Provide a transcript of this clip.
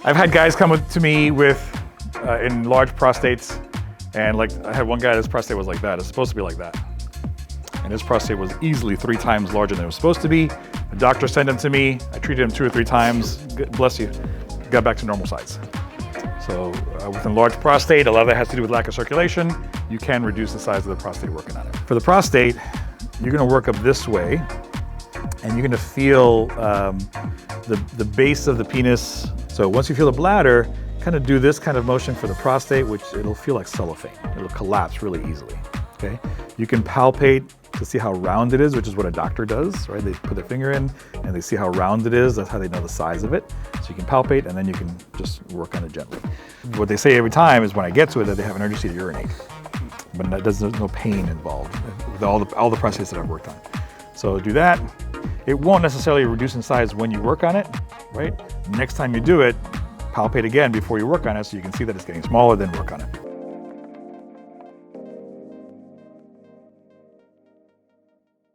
I've had guys come to me with enlarged prostates, and like I had one guy, his prostate was like that. It's supposed to be like that. And his prostate was easily 3 times larger than it was supposed to be. The doctor sent him to me. I treated him 2 or 3 times. Bless you. Got back to normal size. So with enlarged prostate, a lot of that has to do with lack of circulation. You can reduce the size of the prostate working on it. For the prostate, you're gonna work up this way, and you're gonna feel the base of the penis. So once you feel the bladder, kind of do this kind of motion for the prostate, which it'll feel like cellophane. It'll collapse really easily, okay? You can palpate to see how round it is, which is what a doctor does, right? They put their finger in and they see how round it is. That's how they know the size of it. So you can palpate and then you can just work on it gently. What they say every time is when I get to it that they have an urgency to urinate, but there's no pain involved with all the prostates that I've worked on. So do that. It won't necessarily reduce in size when you work on it, right? Next time you do it, palpate again before you work on it so you can see that it's getting smaller, then work on it.